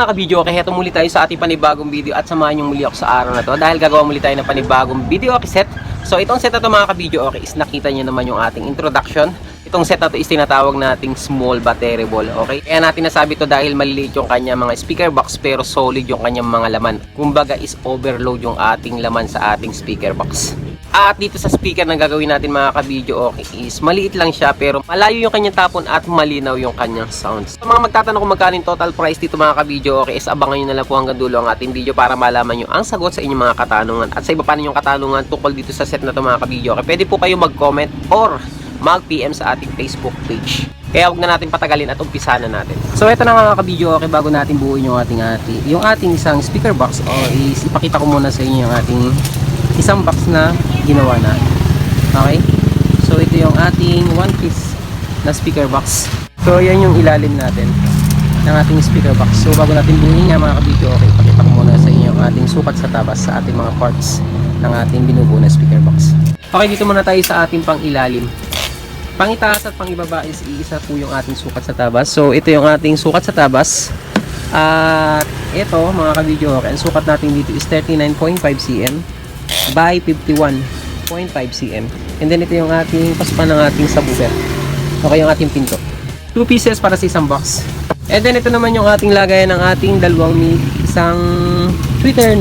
mga kabidyo, okay, heto muli tayo sa ating panibagong video at samahan nyo muli ako sa araw na to dahil gagawa muli tayo ng panibagong video okay set. So itong set na to mga kabidyo, okay, is nakita nyo naman yung ating introduction. Itong set na to is tinatawag nating small battery ball, okay? Kaya natin nasabi to dahil maliliit yung kanya mga speaker box pero solid yung kanyang mga laman. Kumbaga is overload yung ating laman sa ating speaker box. At dito sa speaker na gagawin natin mga kabidyo, okay, is maliit lang siya pero malayo yung kanyang tapon at malinaw yung kanyang sounds. Sa mga magtatanong kung magkano yung total price dito mga kabidyo, okay, is abangan nyo na lang po hanggang dulo ang ating video para malaman nyo ang sagot sa inyong mga katanungan. At sa iba pa ninyong katanungan tungkol dito sa set na to mga kabidyo, okay, pwede po kayo mag-comment or mag-PM sa ating Facebook page. Kaya huwag na natin patagalin at umpisa na natin. So ito na nga mga kabidyo, okay, bago natin buuin yung ating isang speaker box, is ipakita ko muna sa inyo yung ating isang box na ginawa na. Okay? So ito yung ating one piece na speaker box. So yan yung ilalim natin ng ating speaker box. So bago natin buuin nga mga kabidyo, okay, ipakita ko muna sa inyo yung ating sukat sa tabas sa ating mga parts ng ating binubuo na speaker box. Okay, dito muna tayo sa ating pang ilalim. Pangitaas at pangibaba is iisa po yung ating sukat sa tabas. So ito yung ating sukat sa tabas. At ito mga kabidyo, okay, ang sukat natin dito is 39.5 cm by 51.5 cm. And then ito yung ating paspan ng ating subwoofer. Okay, yung ating pinto. 2 pieces para sa isang box. And then ito naman yung ating lagayan ng ating dalawang isang tweeter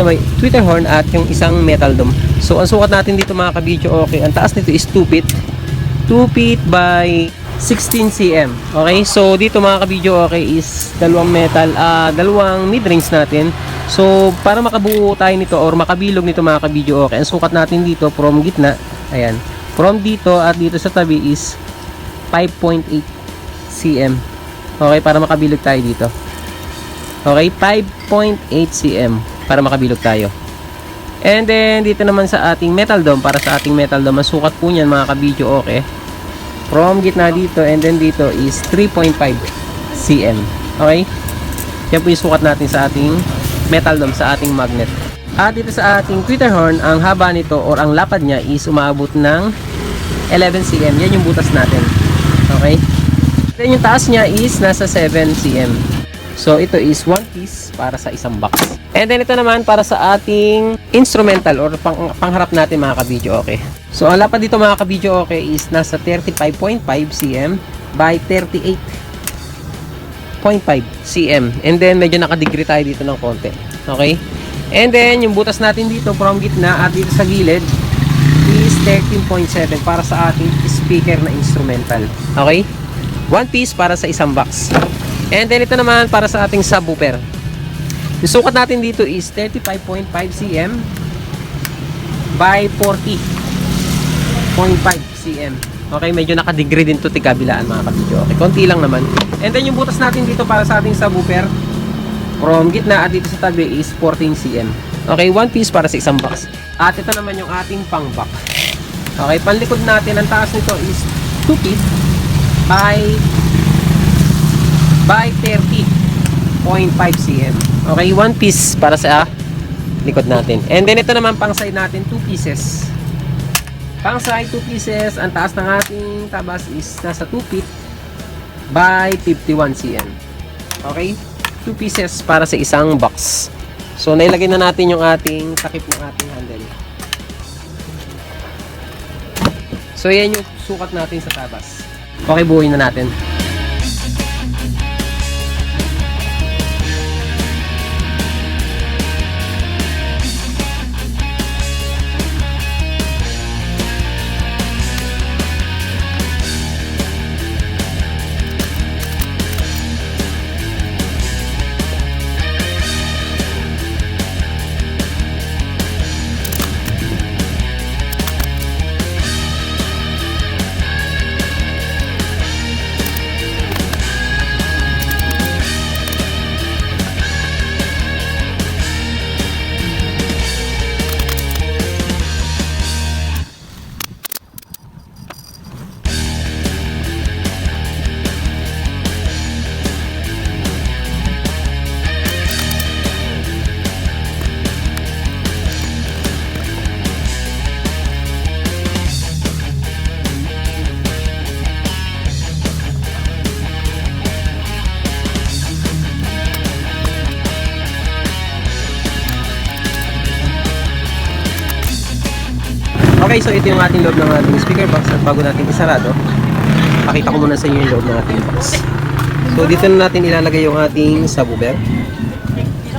horn at yung isang metal dome. So ang sukat natin dito mga kabidyo, okay, ang taas nito is 2 feet. 2 feet by 16 cm. Okay, so dito mga kabidyo, okay, is dalawang mid-range natin. So para makabuo tayo nito or makabilog nito mga kabidyo, okay, ang sukat natin dito from gitna, ayan, from dito at dito sa tabi is 5.8 cm. Okay, para makabilog tayo dito. Okay, 5.8 cm para makabilog tayo. And then dito naman sa ating metal dome, para sa ating metal dome, ang sukat po niyan mga kabidyo, okay, from gitna dito and then dito is 3.5 cm. Okay, yan po yung sukat natin sa ating metal dome, sa ating magnet. At dito sa ating tweeter horn, ang haba nito or ang lapad niya is umabot ng 11 cm. Yan yung butas natin. Okay, then yung taas niya is nasa 7 cm. So ito is one piece para sa isang box. And then ito naman para sa ating instrumental or pangharap natin mga kabidyo, okay. So ang lapad dito mga kabidyo, okay, is nasa 35.5 cm by 38.5 cm. And then medyo nakadegree tayo dito ng konti. Okay? And then yung butas natin dito from gitna at dito sa gilid is 13.7 para sa ating speaker na instrumental. Okay? One piece para sa isang box. And then ito naman para sa ating subwoofer. Yung sukat natin dito is 35.5 cm by 40.5 cm. Okay, medyo nakadegree din to tigkabilaan mga kabidyo. Okay, konti lang naman. And then yung butas natin dito para sa ating subwoofer from gitna at dito sa tabi is 14 cm. Okay, one piece para sa isang box. At ito naman yung ating pang back. Okay, panlikod natin, ang taas nito is 2 feet by 30.5 cm. Okay, one piece para sa likod natin. And then ito naman pang side natin, 2 pieces. Pang side 2 pieces, ang taas ng ating tabas is nasa 2 feet by 51 cm. Okay, 2 pieces para sa isang box. So nailagay na natin yung ating takip ng ating handle. So yan yung sukat natin sa tabas. Okay, buuin na natin. Okay, so ito yung ating loob ng ating speaker box. At bago natin isarado, pakita ko muna sa inyo yung loob ng ating box. So dito na natin ilalagay yung ating subwoofer.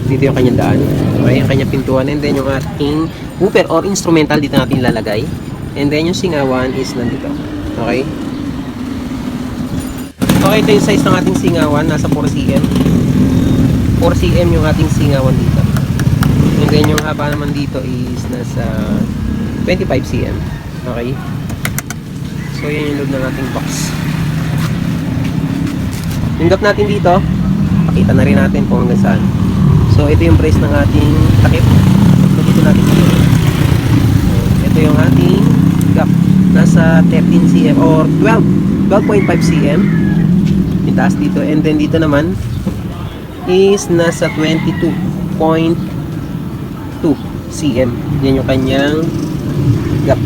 Dito yung kanyang daan. Okay, yung kanyang pintuan. And then yung ating woofer or instrumental dito natin ilalagay. And then yung singawan is nandito. Okay. Okay, ito yung size ng ating singawan. Nasa 4 cm. 4 cm yung ating singawan dito. And then yung haba naman dito is nasa 25 cm. Okay. So yan yung loob ng ating box. Yung gap natin dito, pakita na rin natin kung hanggang saan. So ito yung brace ng ating takip. So dito natin dito. So, ito yung ating gap. Nasa 13 cm or 12.5 cm. Yung taas dito. And then dito naman is nasa 22.2 cm. Yan yung kanyang gap.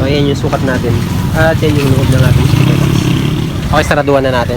So yan yung sukat natin. At yan yung loob ng ating speaker box. Okay, saraduhan na natin.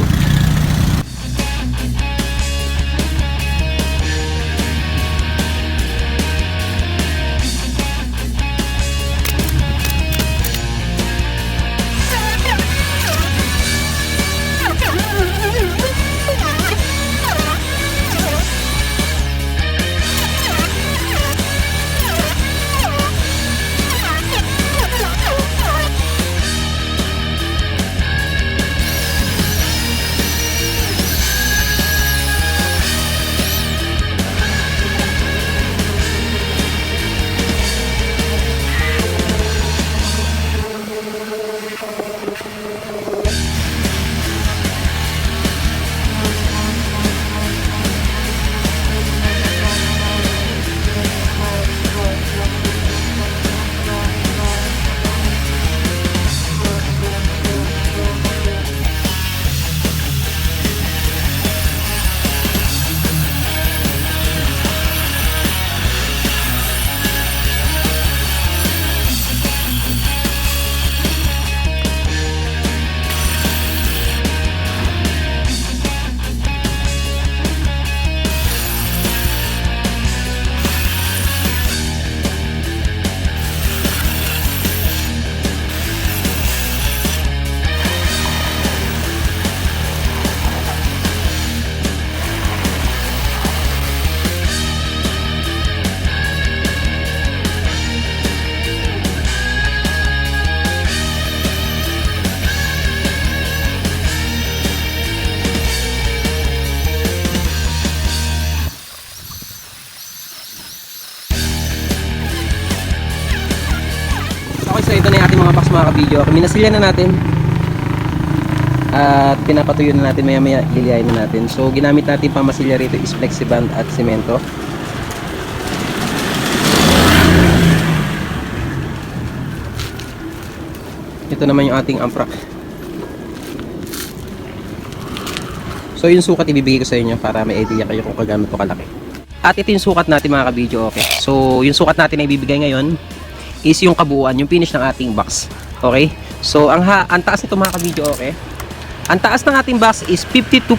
So ito na yung ating mga box mga ka-video. Minasilya na natin. At pinapatuyo na natin, maya maya liliyain na natin. So ginamit natin pamasilya rito is flexiband at semento. Ito naman yung ating amprak. So yung sukat ibibigay ko sa inyo para may idea kayo kung kagano to kalaki. At ito yung sukat natin mga ka-video. Okay. So yung sukat natin na ibibigay ngayon is yung kabuuan, yung finish ng ating box. Okay? So ang taas nito mga ka-video, okay? Ang taas ng ating box is 52.5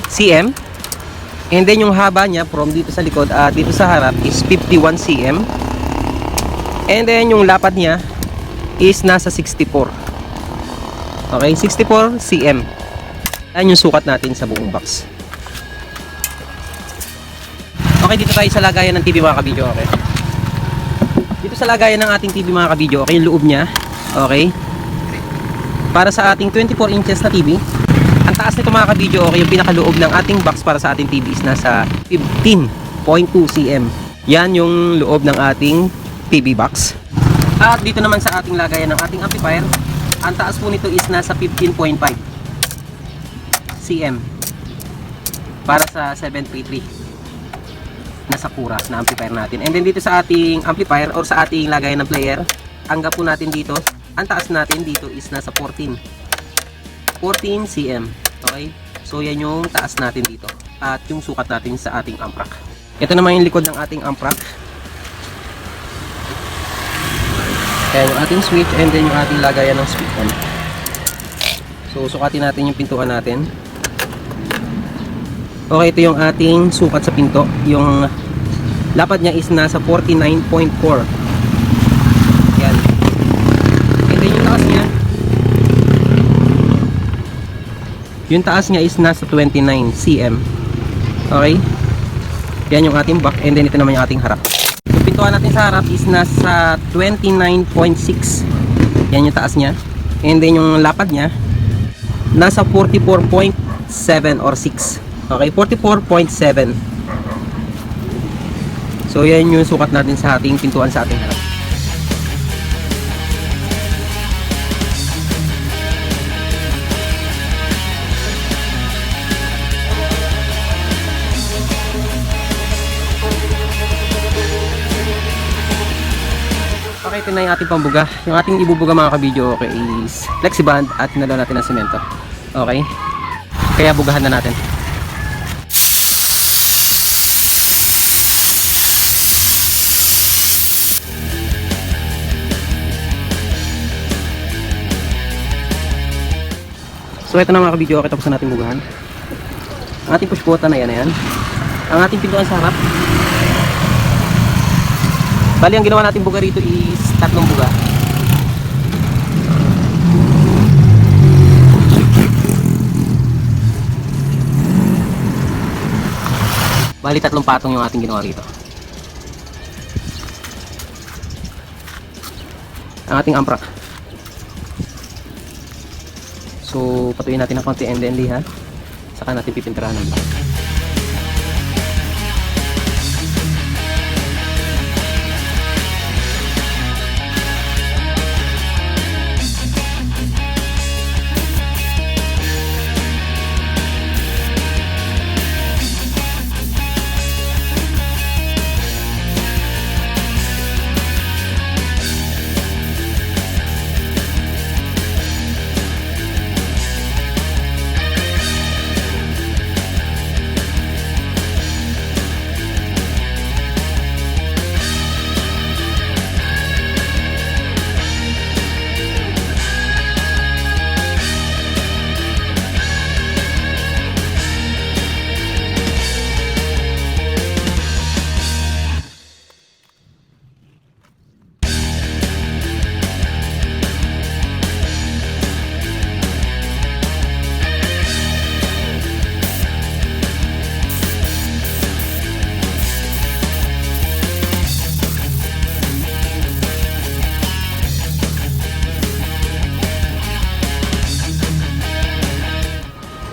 cm. And then yung haba niya from dito sa likod at dito sa harap is 51 cm. And then yung lapad niya is nasa 64. Okay, 64 cm. Yan yung sukat natin sa buong box. Okay, dito tayo sa lagayan ng TV mga ka-video, okay? Dito sa lagayan ng ating TV mga ka-video, okay, yung loob niya, okay? Para sa ating 24 inches na TV, ang taas nito mga ka-video, okay, yung pinakaloob ng ating box para sa ating TV is nasa 15.2 cm. Yan yung loob ng ating TV box. At dito naman sa ating lagayan ng ating amplifier, ang taas po nito is nasa 15.5 cm para sa 733 na Sakura na amplifier natin. And then dito sa ating amplifier or sa ating lagayan ng player, ang gap po natin dito, ang taas natin dito is nasa 14 cm. Okay? So yan yung taas natin dito at yung sukat natin sa ating amprak. Ito naman yung likod ng ating amprak. Kaya yung ating switch and then yung ating lagayan ng switch on. So sukatin natin yung pintuan natin. Okay, ito yung ating sukat sa pinto. Yung lapad niya is nasa 49.4 Yung taas niya is nasa 29 cm. Okay? Yan yung ating back, and then ito naman yung ating harap. Yung pintuan natin sa harap is nasa 29.6. Yan yung taas niya. And then yung lapad niya nasa 44.7 or 6. Okay, 44.7. So yan yung sukat natin sa ating pintuan sa ating harap. Okay, ito na yung ating pambuga. Yung ating ibubuga mga kabidyo, okay, is flexiband at nalo natin ng semento. Okay? Kaya bugahan na natin. So ito na mga kabidyo, okay, tapos na natin bugahan. Ang ating push button na yan, ang ating pintuan sa harap. Bali, ang ginawa natin buga rito is tatlong buga. Bali, tatlong patong yung ating ginawa rito. Ang ating ampra. So, patuloy natin ng konti and then liha. Saka natin pipinturahan ng back.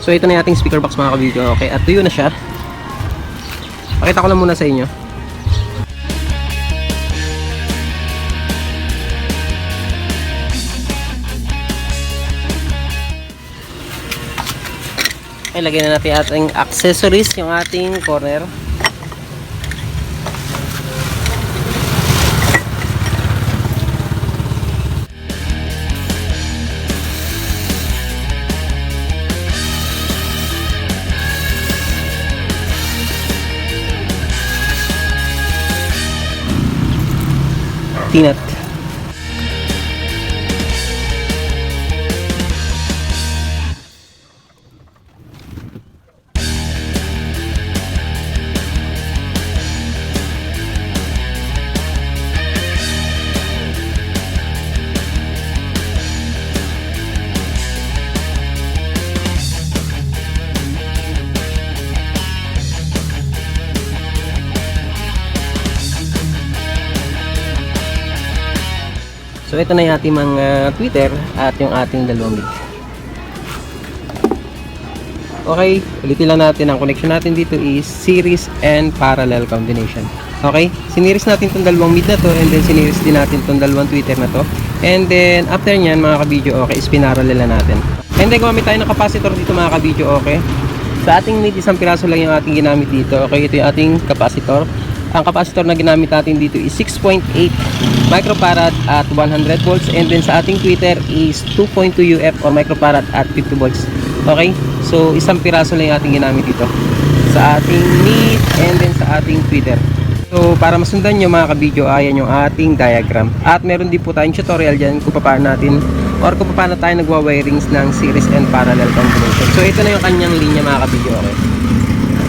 So ito na yung ating speaker box mga kabidyo. Okay, at tuyo na siya. Pakita ko lang muna sa inyo. Okay, lagyan na natin ating accessories, yung ating corner. Tinat. So ito na yung ating mga tweeter at yung ating dalawang lead. Okay, ulitin lang natin, ang connection natin dito is series and parallel combination. Okay, siniris natin itong dalawang mid na to, and then siniris din natin itong dalawang tweeter na to. And then after nyan mga kabidyo, okay, is pinarallel na natin. And then gumamit tayo ng capacitor dito mga kabidyo, okay. Sa ating mid, isang piraso lang yung ating ginamit dito. Okay, ito yung ating capacitor. Ang capacitor na ginamit natin dito is 6.8 microfarad at 100 volts, and then sa ating tweeter is 2.2 UF or microfarad at 50 volts. Okay, so isang piraso lang yung ating ginamit dito sa ating mid and then sa ating tweeter. So para masundan nyo mga kabidyo, ayan yung ating diagram, at meron din po tayong tutorial dyan kung paano natin or kung paano tayo nagwa-wirings ng series and parallel combination. So ito na yung kanyang linya mga kabidyo. Okay,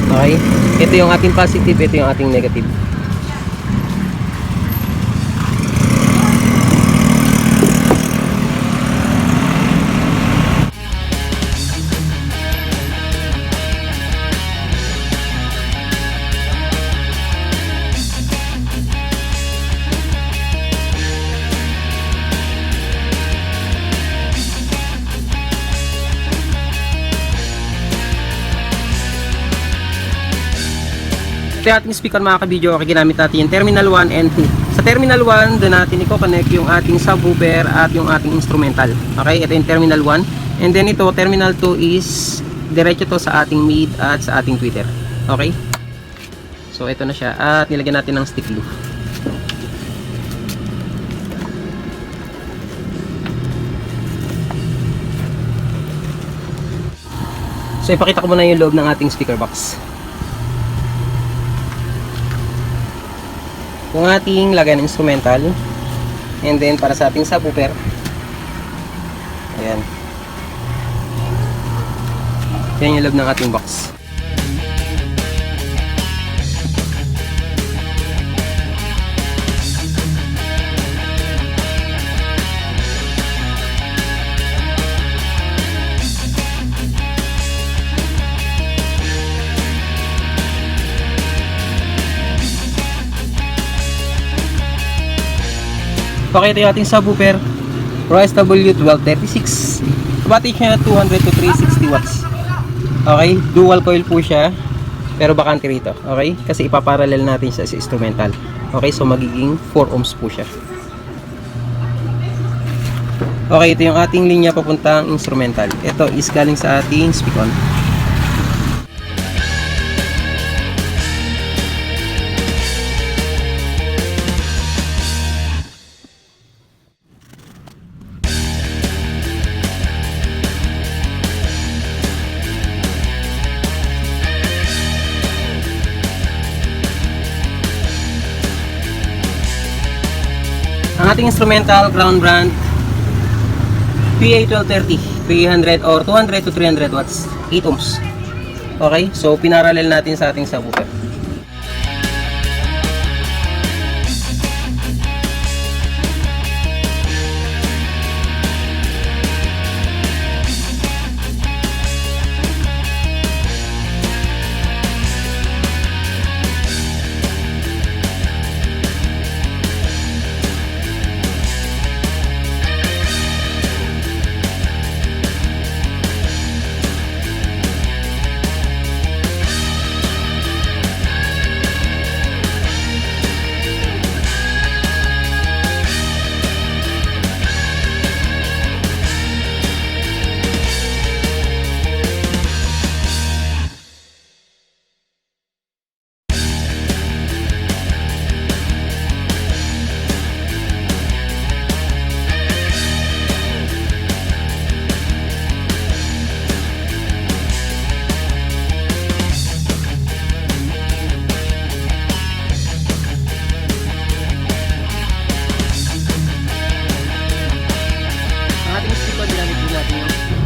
okay, ito yung ating positive, ito yung ating negative. Ito yung ating speaker mga ka-video. Okay, ginamit natin yung terminal 1 and 2. Sa terminal 1, doon natin i-connect yung ating subwoofer at yung ating instrumental. Okay, ito yung terminal 1. And then ito, terminal 2 is diretso to sa ating mid at sa ating tweeter. Okay? So ito na siya at nilagyan natin ng stick glue. So ipakita ko muna yung loob ng ating speaker box. Yung ating lagay ng instrumental. And then para sa ating subwoofer. Ayan. Yan yung loob ng ating box. Okay, ito yung ating subwoofer Royce W1236. Wattage niya 200 to 360 watts. Okay, dual coil po siya pero bakante rito. Okay, kasi ipaparallel natin siya sa instrumental. Okay, so magiging 4 ohms po siya. Okay, ito yung ating linya papuntang instrumental. Ito is galing sa ating speak-on. Ang ating instrumental ground brand PA1230 300 or 200 to 300 watts 8 ohms. Okay, so pinarallel natin sa ating subwoofer.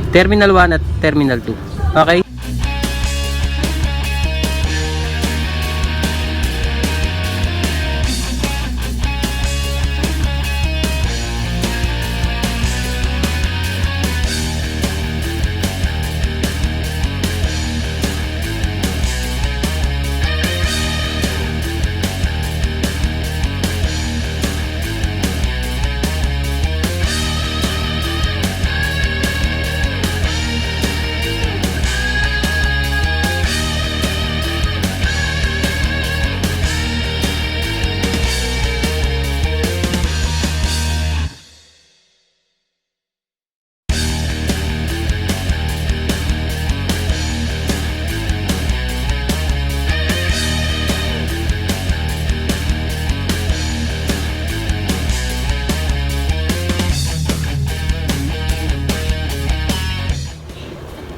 Terminal 1 at Terminal 2. Okay?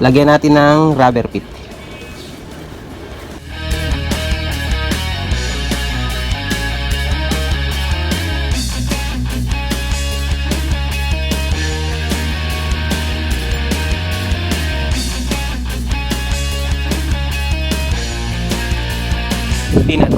Lagyan natin ng rubber pit. Peanut.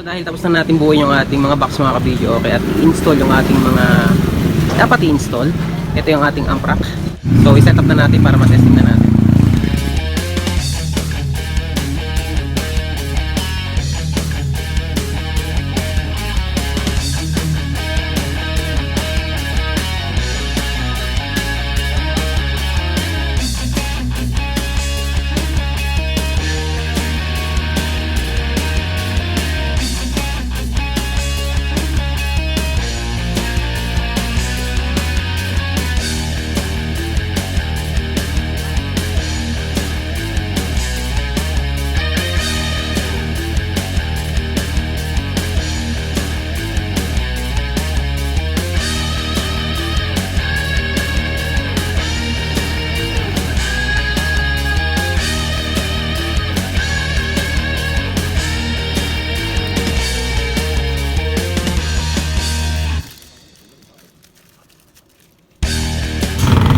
dahil tapos na natin buuin yung ating mga box mga ka-video, okay, at i-install yung ating mga dapat i-install. Ito yung ating amp rack. So i-set up na natin para matesting na natin.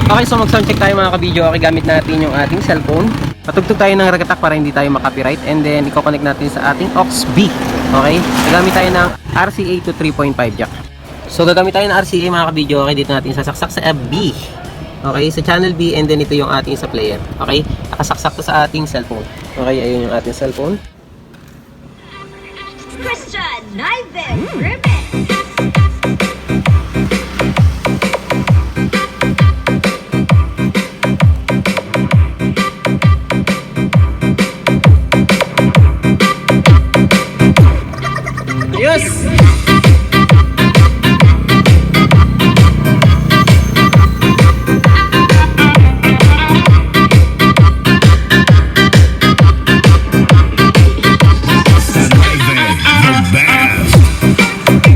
Okay, so mag-sound check tayo mga ka-video. Okay, gamit natin yung ating cellphone. Patugtog tayo ng ragatak para hindi tayo makapiright. And then, i-connect natin sa ating aux B. Okay? Gagamit tayo ng RCA to 3.5 jack. So, gagamit tayo ng RCA mga ka-video. Okay, dito natin sasaksak sa B. Okay, sa channel B. And then, ito yung ating sa player. Okay? Nakasaksak to sa ating cellphone. Okay, ayun yung ating cellphone. Christian Naive Remix. Yes! The best.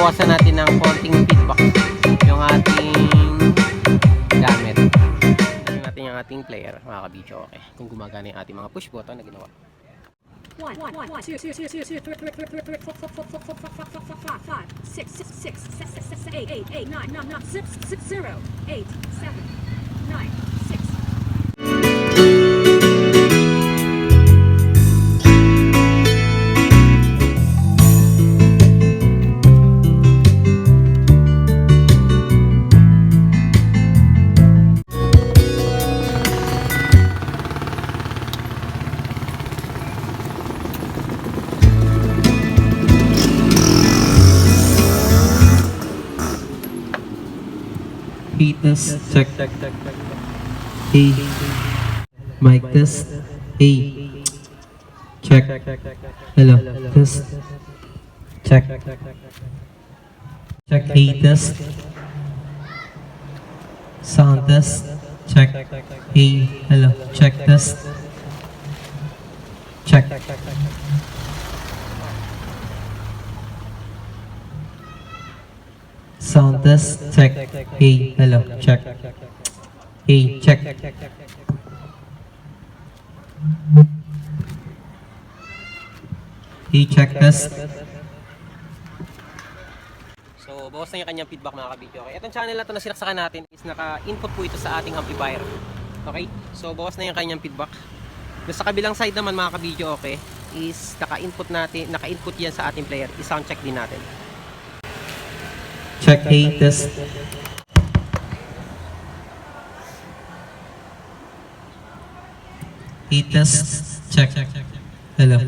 bawasan natin ng konting feedback yung ating gamit. Tignan natin yung ating player, mga kabidyo. Okay, kung gumagana yung ating mga push button na ginawa. 1, 1, 1, 2, 2, 2, 2, 2, 3, 3, 3, 3, 3, 4, 4, 4, 4, 4, 5, 5, 6, 6, 6, 8, 8, 9, 9, 9, 6, 6, 0, 8, 7, 9, 6. Heat test, check. A. Mic test. A. Check. Hello. Test. Check. Check. A test. Sound test. Check. A. Hello. Check test. Check. Sound test, check. Hey, hello, check. Hey, check. Hey, check test. So, bawas na yung kanyang feedback, mga kabidyo. Okay, itong channel na to na sinaksakan natin is naka-input po ito sa ating amplifier. Okay, so bawas na yung kanyang feedback. Doon sa kabilang side naman, mga kabidyo, okay, is naka-input yan sa ating player. I-sound check din natin. Check A test. A test. Check. Hello.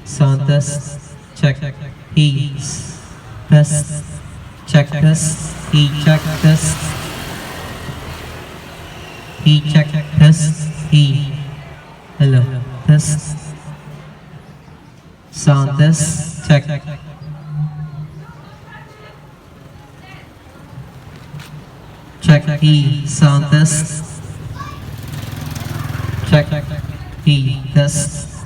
Sound test. Check. A test. Check test. A check test. A check test. A. Hello. Test. Sound test. Check. Check E, sound test. Check E, test.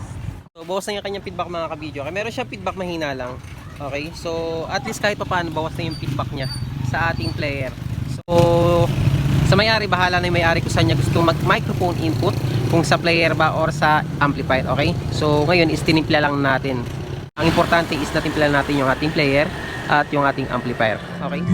So, bawas na yung kanyang feedback, mga kabidyo. Okay, meron siyang feedback mahina lang. Okay, so at least kahit pa paano, bawas na yung feedback niya sa ating player. So, sa may-ari, bahala na yung may-ari kung saan niya gusto mag-microphone input, kung sa player ba or sa amplifier. Okay, so ngayon is tinimpla lang natin. Ang importante is natimpla natin yung ating player at yung ating amplifier. Okay.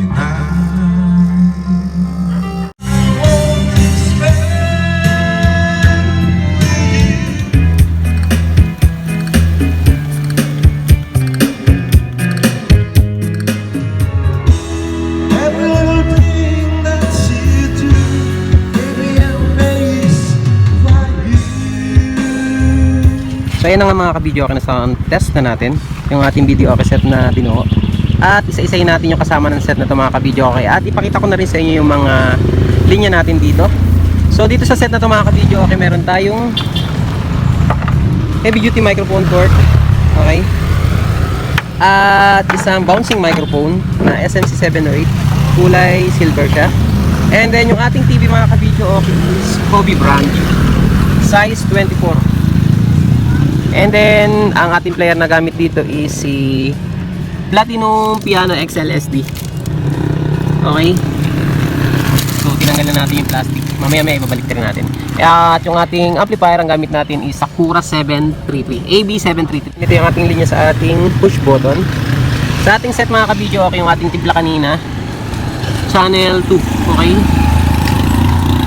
ayan na nga mga kabidyo okay na sound test na natin yung ating video okay set na binuo. At isa-isayin natin yung kasama ng set na ito mga kabidyo okay. At ipakita ko na rin sa inyo yung mga linya natin dito. So dito sa set na ito mga kabidyo okay, meron tayong heavy duty microphone port. Okay. At isang bouncing microphone na SMC 708. Kulay silver siya. And then yung ating TV mga kabidyo okay is Kobe brand. Size 24. And then ang ating player na gamit dito is si Platinum Piano XLSD. Okay. So tinanggal na natin yung plastic. Mamaya ibabalik rin natin. At yung ating amplifier ang gamit natin is Sakura 733. AB733. Ito yung ating linya sa ating push button. Sa ating set mga kabidyo okay, yung ating timpla kanina. Channel 2. Okay.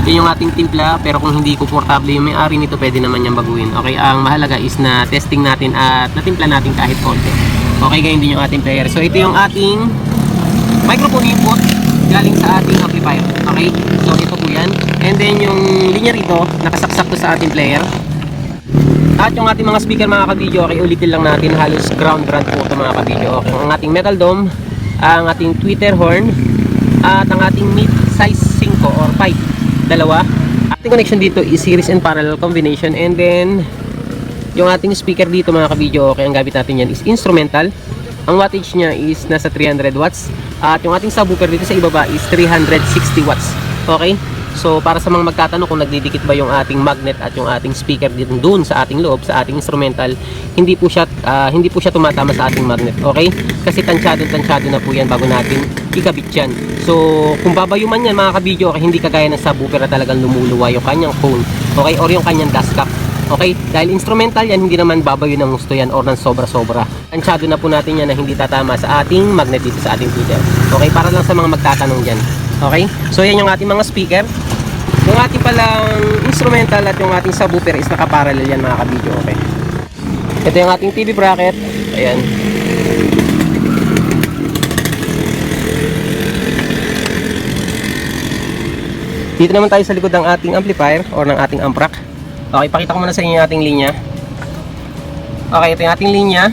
Yan yung ating timpla, pero kung hindi komportable yung may-ari nito, pwede naman niyang baguhin. Okay, ang mahalaga is na testing natin at natimpla natin kahit konti. Okay, ganyan din yung ating player. So ito yung ating microphone input galing sa ating amplifier. Okay, so ito po yan. And then yung linya rito, nakasaksak to sa ating player. At yung ating mga speaker mga kabidyo, okay, ulitin lang natin, halos ground po ito mga kabidyo. Okay, ang ating metal dome, ang ating tweeter horn, at ang ating mid size 5 or 5. Dalawa. Ating connection dito is series and parallel combination. And then yung ating speaker dito mga kabidyo okay, ang gamit natin yan is instrumental. Ang wattage niya is nasa 300 watts. At yung ating subwoofer dito sa ibaba is 360 watts. Okay, so para sa mga magtatanong kung nagdidikit ba yung ating magnet at yung ating speaker dito dun sa ating loob, sa ating instrumental, hindi po siya tumatama sa ating magnet. Okay, kasi tansyado na po yan bago natin ikabit yan. So kung babayuman yan mga kabidyo okay, hindi kagaya ng subwoofer na talagang lumuluwa yung kanyang phone, okay, or yung kanyang dust cap. Okay, dahil instrumental yan, hindi naman babayo ng gusto yan or ng sobra-sobra. Tansyado na po natin yan na hindi tatama sa ating magnet dito sa ating tweeter. Okay, para lang sa mga magtatanong dyan. Okay, so yan yung ating mga speaker. Yung ating palang instrumental at yung ating subwoofer is nakaparallel yan mga kabidyo okay. Ito yung ating TV bracket. Ayan. Dito naman tayo sa likod ng ating amplifier or ng ating amp rack. Okay, pakita ko muna sa inyo yung ating linya. Okay, ito yung ating linya.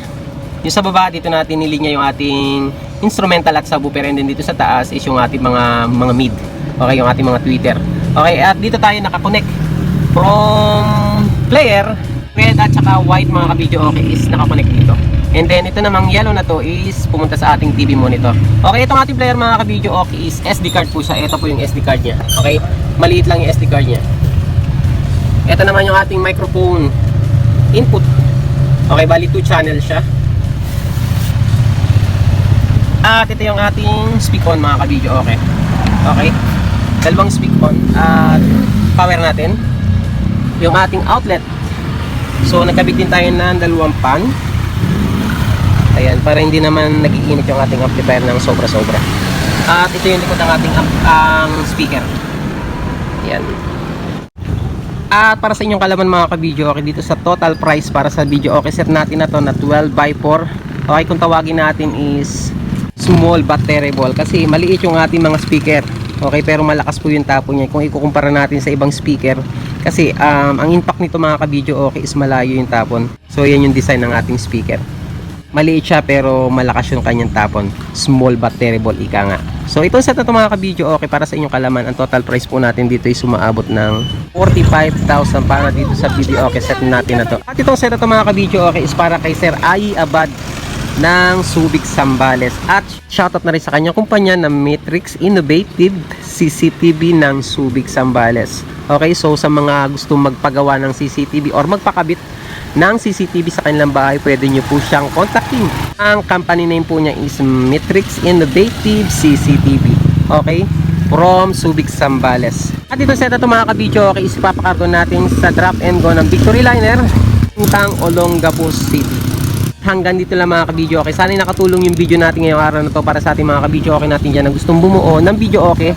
Yung sa baba, dito natin nilinya yung ating instrumental at subwoofer. And then dito sa taas is yung ating mga mid. Okay, yung ating mga tweeter. Okay, at dito tayo nakakonect from player. Red at saka white mga kabidyo okay is nakakonect dito. And then ito namang yellow na to is pumunta sa ating TV monitor. Okay, itong ating player mga kabidyo okay is SD card po siya. Ito po yung SD card niya. Okay, maliit lang yung SD card niya. Ito naman yung ating microphone input. Okay, bali 2 channel siya. At ito yung ating speak on mga kabidyo okay. Okay, dalawang speak on at power natin. Yung ating outlet. So nagkabit din tayo ng dalawang pan. Ayan, para hindi naman nagiinit yung ating amplifier ng sobra-sobra. At ito yung likod ng ating speaker. Ayan. At para sa inyong kalaman mga ka-video okay, dito sa total price para sa video okay set natin na to na 12x4. Okay, kung tawagin natin is small but terrible kasi maliit yung ating mga speaker. Okay, pero malakas po yung tapo niya kung ikukumpara natin sa ibang speaker. Kasi ang impact nito mga ka-video okay is malayo yung tapon. So yan yung design ng ating speaker. Maliit siya pero malakas yung kanyang tapon. Small but terrible, ika nga. So itong set na ito mga ka-video okay, para sa inyong kalaman, ang total price po natin dito ay sumaabot ng 45,000 para dito sa video okay set natin na to. At itong set na ito mga ka-video okay is para kay Sir Ai Abad ng Subic Zambales. At shoutout na rin sa kanyang kumpanya na Matrix Innovative CCTV ng Subic Zambales. Okay, so sa mga gustong magpagawa ng CCTV or magpakabit ng CCTV sa kanilang bahay, pwede nyo po siyang kontakin. Ang company name po niya is Matrix Innovative CCTV. Okay, from Subic Zambales. At ito set na ito mga ka-video okay, is ipapakargo natin sa drop and go ng Victory Liner puntang Olongapo City. Hanggang dito lang mga ka-video okay. Sana nakatulong yung video natin ngayong araw na to para sa ating mga ka-video okay natin dyan na gustong bumuo ng video okay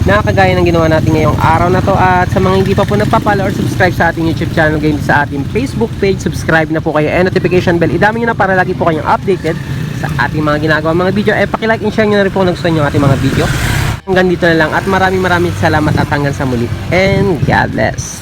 na kagaya ng ginawa natin ngayong araw na to. At sa mga hindi pa po nagpa-follow or subscribe sa ating YouTube channel, ganyan sa ating Facebook page, subscribe na po kayo and notification bell, idami nyo na para lagi po kayong updated sa ating mga ginagawa mga video. Pakilike and share nyo na rin po kung nagustuhan nyo ating mga video. Hanggang dito na lang at maraming salamat at hanggang sa muli and God bless.